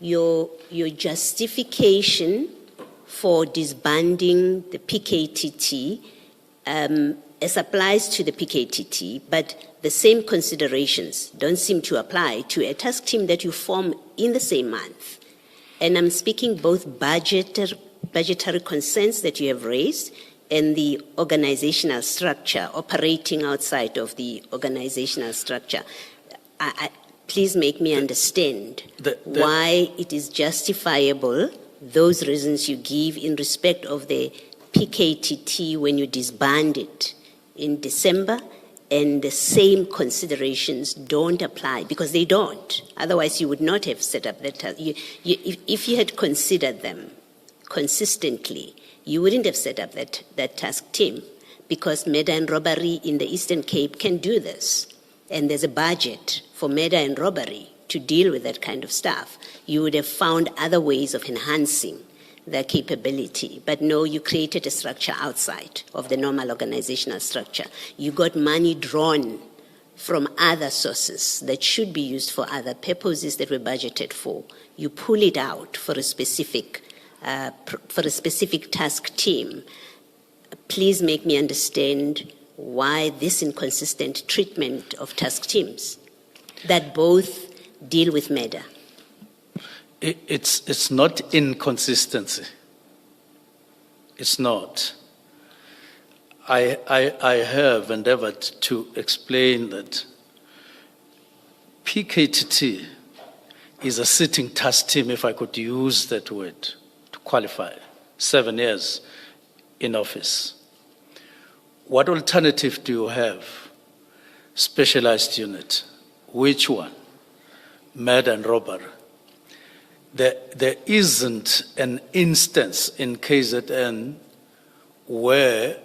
your justification for disbanding the PKTT as applies to the PKTT, but the same considerations don't seem to apply to a task team that you form in the same month. And I'm speaking both budgetary concerns that you have raised and the organizational structure, operating outside of the organizational structure. Please make me understand why it is justifiable, those reasons you give in respect of the PKTT when you disband it in December, and the same considerations don't apply, because they don't. Otherwise, you would not have set up that. If you had considered them consistently, you wouldn't have set up that task team, because murder and robbery in the Eastern Cape can do this. And there's a budget for murder and robbery to deal with that kind of stuff. You would have found other ways of enhancing their capability. But no, you created a structure outside of the normal organizational structure. You got money drawn from other sources that should be used for other purposes that were budgeted for. You pull it out for a specific task team. Please make me understand why this inconsistent treatment of task teams that both deal with murder. It's not inconsistency. It's not. I have endeavored to explain that PKTT is a sitting task team, if I could use that word to qualify, 7 years in office. What alternative do you have? Specialized unit. Which one? Murder and robbery. There isn't an instance in KZN where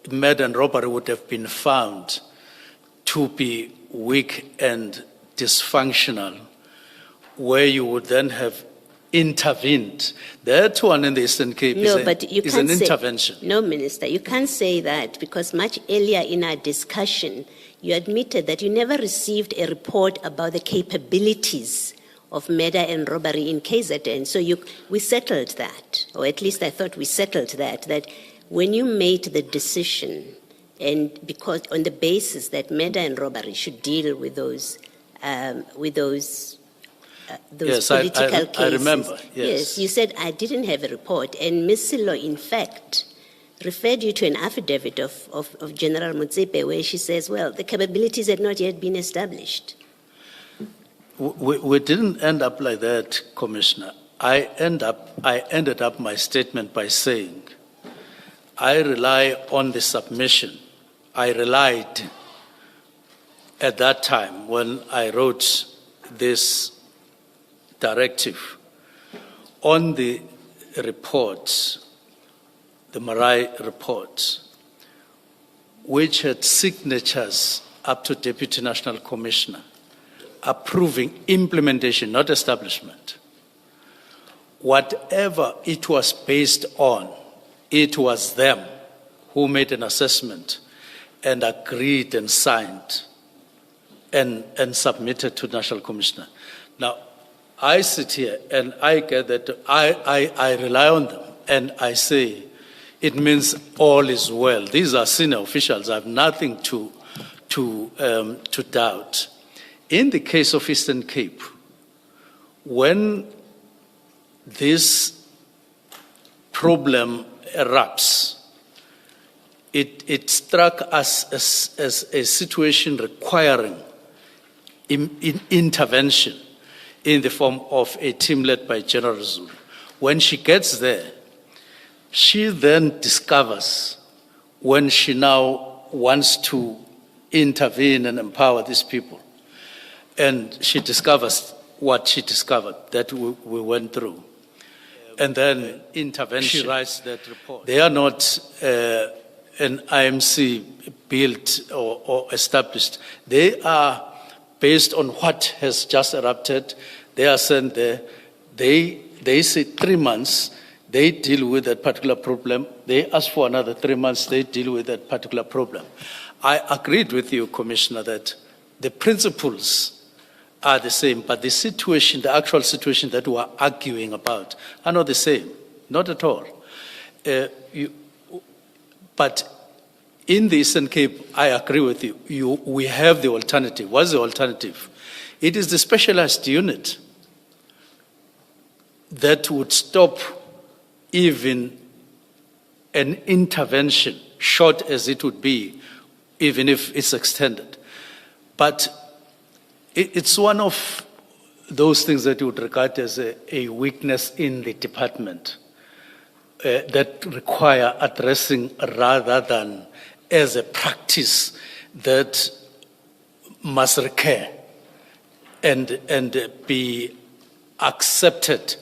murder and robbery would have been found to be weak and dysfunctional, where you would then have intervened. That one in the Eastern Cape is an intervention. No, Minister, you can't say that, because much earlier in our discussion, you admitted that you never received a report about the capabilities of murder and robbery in KZN. So we settled that, or at least I thought we settled that when you made the decision, and because on the basis that murder and robbery should deal with those yes, political cases. I remember, yes. You said I didn't have a report, and Ms. Silo, in fact, referred you to an affidavit of General Motsepe, where she says, well, the capabilities had not yet been established. We didn't end up like that, Commissioner. I ended up my statement by saying, I rely on the submission. I relied at that time when I wrote this directive on the reports, the Marai report, which had signatures up to Deputy National Commissioner approving implementation, not establishment. Whatever it was based on, it was them who made an assessment and agreed and signed and submitted to National Commissioner. Now, I sit here and I get that I rely on them and I say it means all is well. These are senior officials. I have nothing to doubt. In the case of Eastern Cape, when this problem erupts, it struck us as a situation requiring intervention in the form of a team led by General Zulu. When she gets there, she then discovers, when she now wants to intervene and empower these people, and she discovers what she discovered, that we went through. And then intervention. She writes that report. They are not an IMC built or established. They are based on what has just erupted. They are sent there. They say 3 months, they deal with that particular problem. They ask for another 3 months, they deal with that particular problem. I agreed with you, Commissioner, that the principles are the same, but the situation, the actual situation that we are arguing about are not the same, not at all. But in the Eastern Cape, I agree with you. We have the alternative. What's the alternative? It is the specialized unit that would stop even an intervention, short as it would be, even if it's extended. But it's one of those things that you would regard as a weakness in the department that require addressing rather than as a practice that must recur and be accepted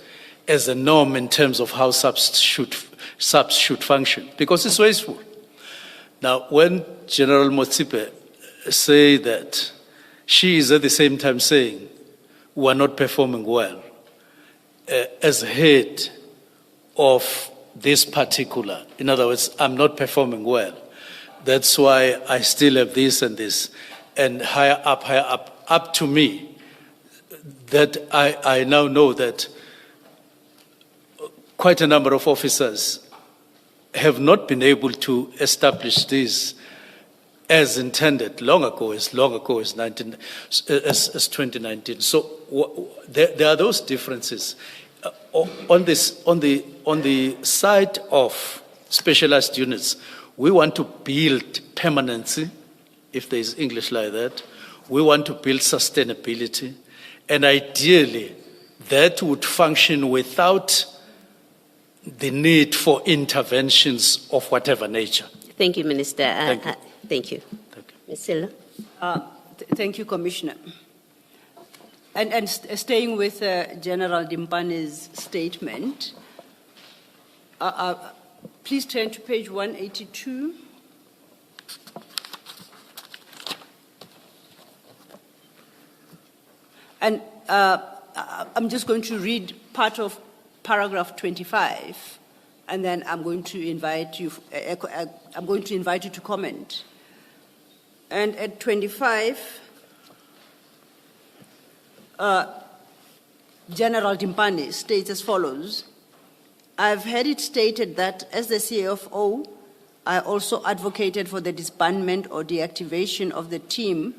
as a norm in terms of how subs should function, because it's wasteful. Now, when General Motsipe say that, she is at the same time saying we are not performing well as head of this particular. In other words, I'm not performing well. That's why I still have this and this. And higher up to me, that I now know that quite a number of officers have not been able to establish this as intended long ago as 2019. So there are those differences. On the side of specialized units, we want to build permanency, if there is English like that. We want to build sustainability, and ideally that would function without the need for interventions of whatever nature. Thank you, Minister. Thank you. Thank you. Thank you. Ms. Silla? Thank you, Commissioner. And staying with General Dimpane's statement, please turn to page 182. And I'm just going to read part of paragraph 25, and then I'm going to invite you to comment. And at 25, General Dimpane states as follows: I've heard it stated that as the CFO, I also advocated for the disbandment or deactivation of the team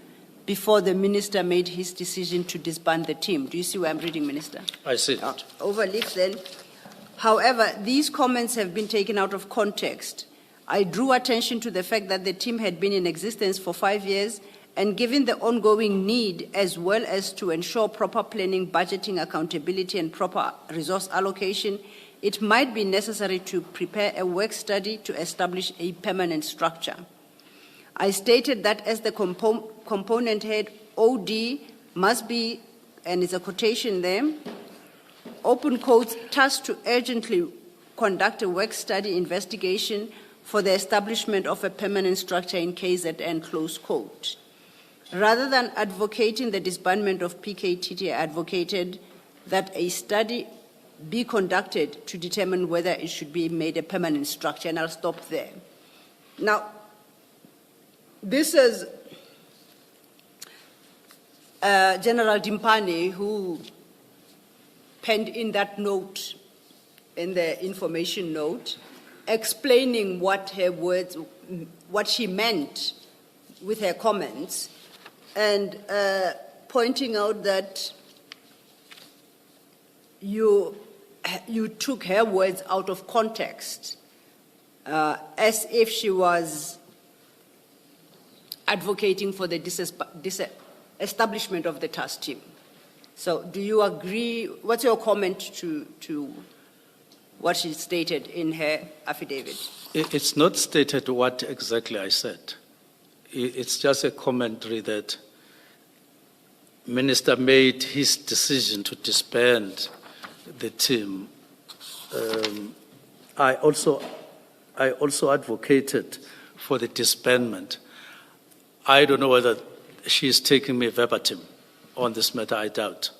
before the minister made his decision to disband the team. Do you see where I'm reading, Minister? I see that. Overleaf then. However, these comments have been taken out of context. I drew attention to the fact that the team had been in existence for 5 years, and given the ongoing need, as well as to ensure proper planning, budgeting, accountability, and proper resource allocation, it might be necessary to prepare a work study to establish a permanent structure. I stated that as the component head, OD must be, and it's a quotation there, open quotes, tasked to urgently conduct a work study investigation for the establishment of a permanent structure in KZN, close quote. Rather than advocating the disbandment of PKTT, I advocated that a study be conducted to determine whether it should be made a permanent structure, and I'll stop there. Now, this is General Dimpane who penned in that note, in the information note, explaining what her words, what she meant with her comments, and pointing out that you took her words out of context, as if she was advocating for the establishment of the task team. So do you agree? What's your comment to what she stated in her affidavit? It's not stated what exactly I said. It's just a commentary that Minister made his decision to disband the team. I also advocated for the disbandment. I don't know whether she's taking me verbatim on this matter, I doubt.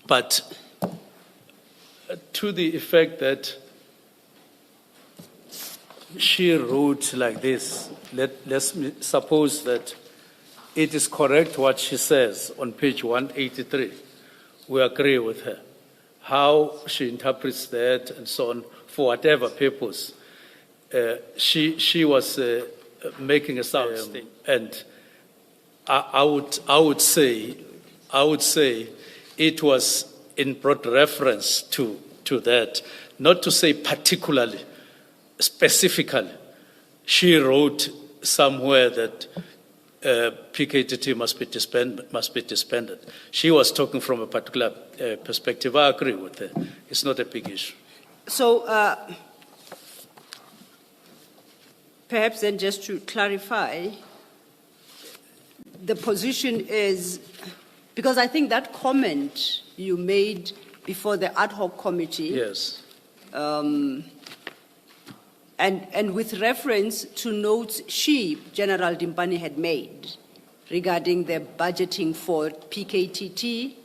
But to the effect that she wrote like this. Let's suppose that it is correct what she says on page 183. We agree with her. How she interprets that and so on, for whatever purpose. She was making a sound statement. And I would say it was in broad reference to that, not to say particularly, specifically. She wrote somewhere that PKTT must be disbanded. She was talking from a particular perspective. I agree with her. It's not a big issue. So perhaps then just to clarify, the position is, because I think that comment you made before the ad hoc committee, Yes. and with reference to notes General Dimpani, had made regarding the budgeting for PKTT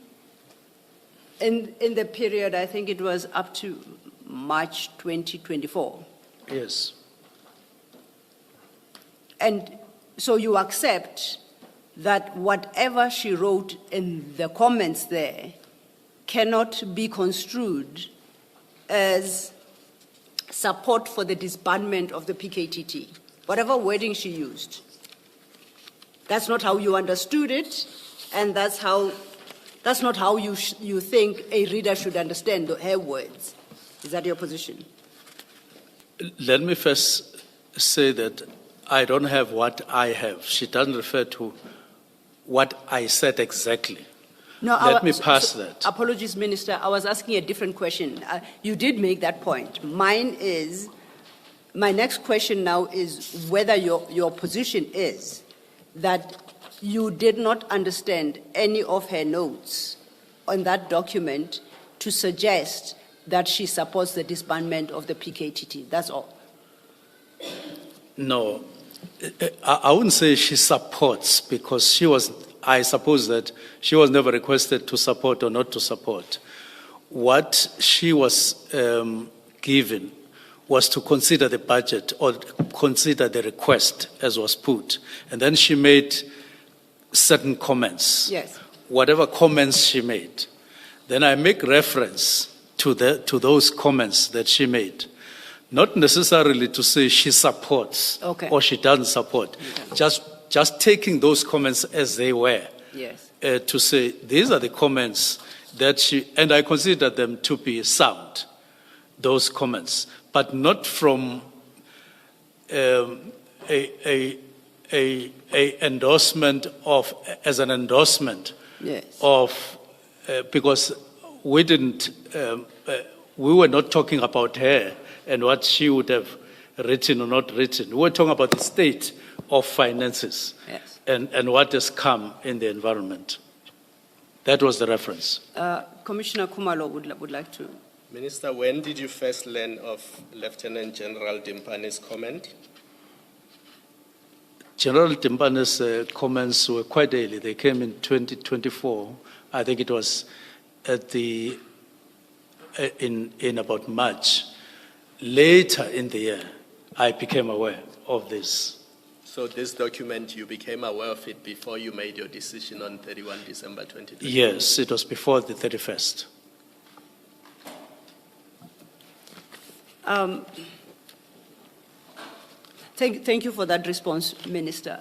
in the period, I think it was up to March 2024. Yes. And so you accept that whatever she wrote in the comments there cannot be construed as support for the disbandment of the PKTT, whatever wording she used. That's not how you understood it, and that's not how you think a reader should understand her words. Is that your position? Let me first say that I don't have what I have. She doesn't refer to what I said exactly. No, Let me pass that. Apologies, Minister. I was asking a different question. You did make that point. My next question now is whether your position is that you did not understand any of her notes on that document to suggest that she supports the disbandment of the PKTT. That's all. No, I wouldn't say she supports, because I suppose that she was never requested to support or not to support. What she was given was to consider the budget or consider the request as was put. And then she made certain comments. Yes. Whatever comments she made. Then I make reference to those comments that she made. Not necessarily to say she supports or she doesn't support. Okay. Just taking those comments as they were. Yes. To say these are the comments that and I consider them to be sound, those comments, but not from endorsement as an endorsement of, because we were not talking about her and what she would have written or not written. We were talking about the state of finances and what has come in the environment. That was the reference. Commissioner Kumalo would like to. Minister, when did you first learn of Lieutenant General Dimpani's comment? General Dimpani's comments were quite early. They came in 2024. I think it was at in about March. Later in the year, I became aware of this. So this document, you became aware of it before you made your decision on 31 December 2020? Yes, it was before the 31st. Thank you for that response, Minister.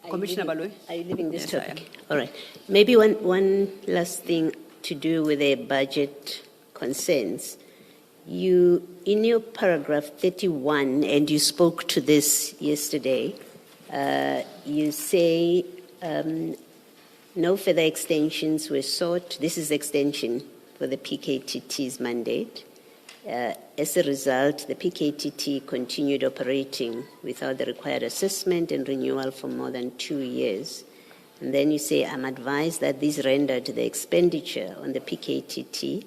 Commissioner Baloyi? Are you leaving this Yes, topic? All right. Maybe one last thing to do with the budget concerns. You, in your paragraph 31, and you spoke to this yesterday, you say no further extensions were sought. This is extension for the PKTT's mandate. As a result, the PKTT continued operating without the required assessment and renewal for more than 2 years. And then you say, I'm advised that this rendered the expenditure on the PKTT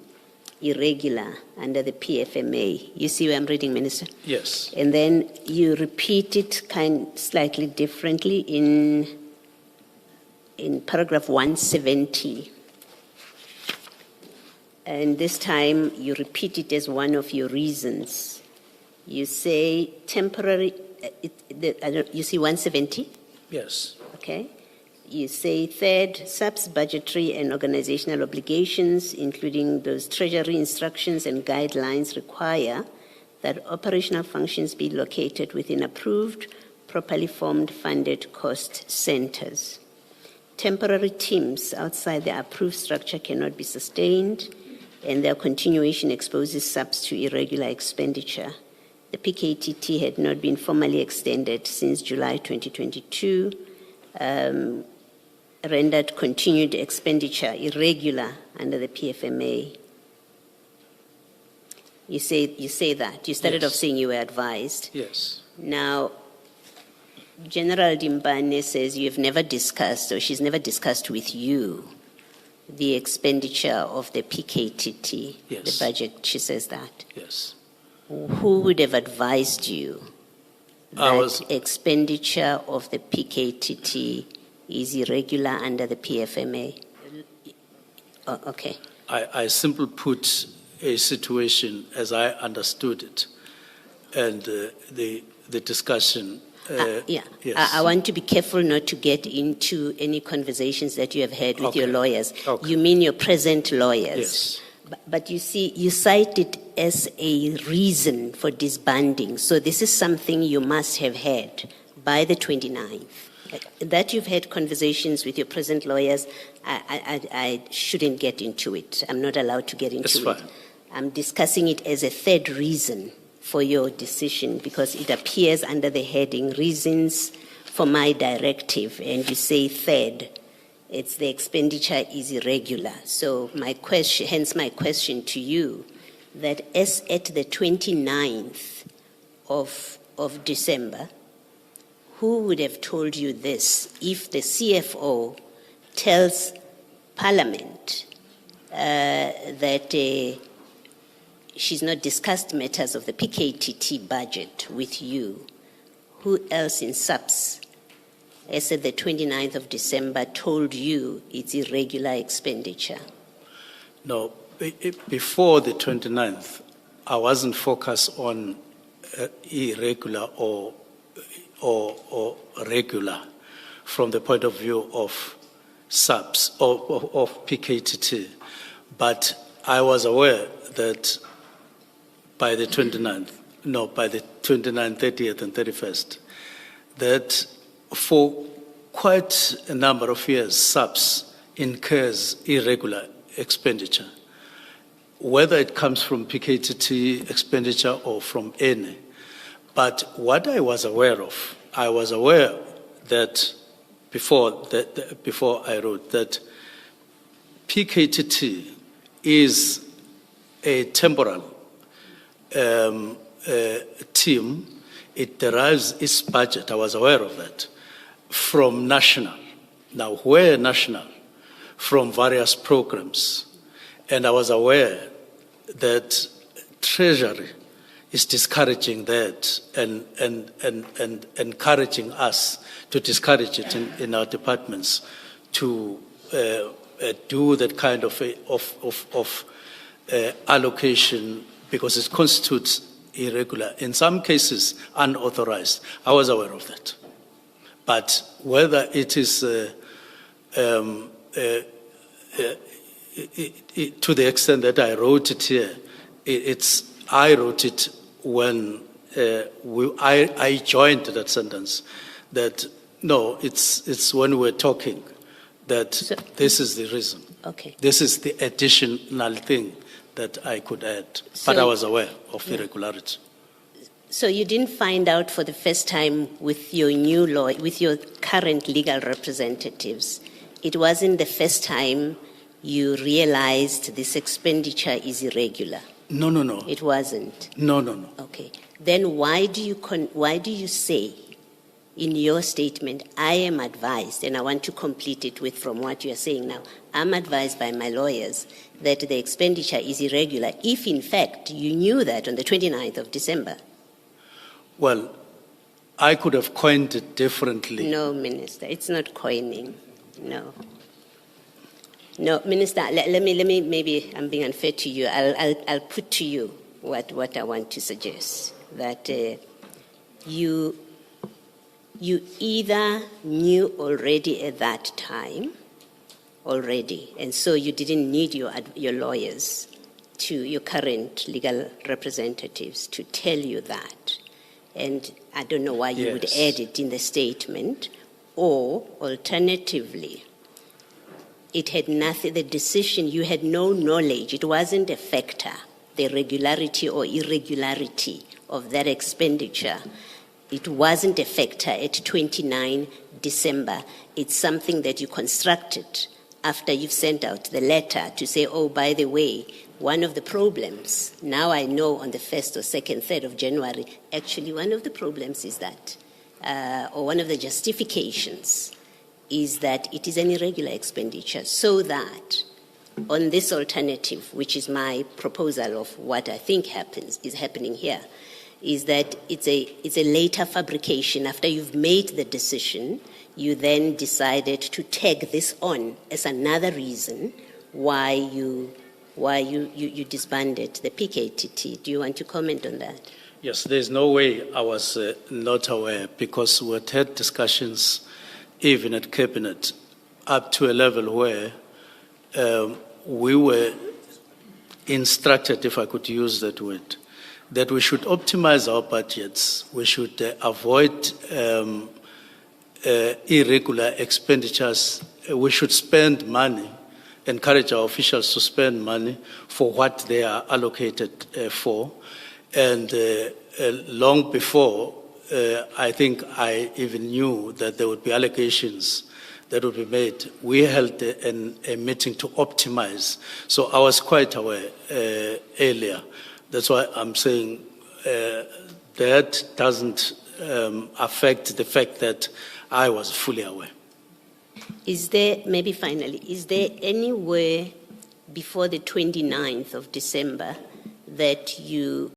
irregular under the PFMA. You see where I'm reading, Minister? Yes. And then you repeat it slightly differently in paragraph 170. And this time you repeat it as one of your reasons You say temporary, you see 170? Yes. Okay. You say third, SAP's budgetary and organizational obligations, including those treasury instructions and guidelines, require that operational functions be located within approved, properly formed, funded cost centers. Temporary teams outside the approved structure cannot be sustained, and their continuation exposes SAPs to irregular expenditure. The PKTT had not been formally extended since July 2022, rendered continued expenditure irregular under the PFMA. You say that. You started Yes. off saying you were advised. Yes. Now, General Dimbane says you have never discussed, or she's never discussed with you, the expenditure of the PKTT, Yes. the budget. She says that. Yes. Who would have advised you that expenditure of the PKTT is irregular under the PFMA? Oh, okay. I simply put a situation as I understood it, and the discussion. Yeah. Yes. I want to be careful not to get into any conversations that you have had with your Okay. lawyers. Okay. You mean your present lawyers? Yes. But you see, you cite it as a reason for disbanding. So this is something you must have had by the 29th. That you've had conversations with your present lawyers, I shouldn't get into it. I'm not allowed to get into That's it. fine. I'm discussing it as a third reason for your decision because it appears under the heading reasons for my directive, and you say third, it's the expenditure is irregular. So hence my question to you, that as at the 29th of December, who would have told you this if the CFO tells Parliament that she's not discussed matters of the PKTT budget with you? Who else in SAPS, as at the 29th of December, told you it's irregular expenditure? No, before the 29th, I wasn't focused on irregular or regular from the point of view of SAPS or of PKTT. But I was aware that by the 29th, by the 29th, 30th, and 31st, that for quite a number of years, SAPS incurs irregular expenditure, whether it comes from PKTT expenditure or from any. But what I was aware of, that before I wrote that PKTT is a temporal team. It derives its budget, I was aware of that, from national. Now, where national? From various programs. And I was aware that Treasury is discouraging that and encouraging us to discourage it in our departments to do that kind of allocation because it constitutes irregular, in some cases unauthorized. I was aware of that. But whether it is to the extent that I wrote it here, I wrote it when I joined that sentence. That no, it's when we were talking that this is the reason. Okay. This is the additional thing that I could add, but I was aware of irregularity. So you didn't find out for the first time with your new law, with your current legal representatives. It wasn't the first time you realized this expenditure is irregular. No. It wasn't. No. Okay. Then why do you say in your statement, I am advised, and I want to complete it with from what you are saying now, I'm advised by my lawyers that the expenditure is irregular, if in fact you knew that on the 29th of December? Well, I could have coined it differently. No, Minister, it's not coining. No, Minister, let me, maybe I'm being unfair to you. I'll put to you what I want to suggest. that you either knew already at that time, and so you didn't need your lawyers, your current legal representatives, to tell you that. And I don't know why you would add it in the statement. Or alternatively, it had nothing, the decision, you had no knowledge, it wasn't a factor, the regularity or irregularity of that expenditure. It wasn't a factor at 29 December. It's something that you constructed after you've sent out the letter to say, oh, by the way, one of the problems, now I know on the 1st or 2nd, 3rd of January, actually one of the problems is that, or one of the justifications is that it is an irregular expenditure, so that on this alternative, which is my proposal of what I think is happening here, is that it's a later fabrication. After you've made the decision, you then decided to tag this on as another reason why you disbanded the PKTT. Do you want to comment on that? Yes, there's no way I was not aware, because we had discussions even at Cabinet up to a level where we were instructed, if I could use that word, that we should optimize our budgets, we should avoid irregular expenditures, we should spend money, encourage our officials to spend money for what they are allocated for. And long before, I think I even knew that there would be allegations that would be made. We held a meeting to optimize. So I was quite aware earlier. That's why I'm saying that doesn't affect the fact that I was fully aware. Is there, maybe finally, is there anywhere before the 29th of December that you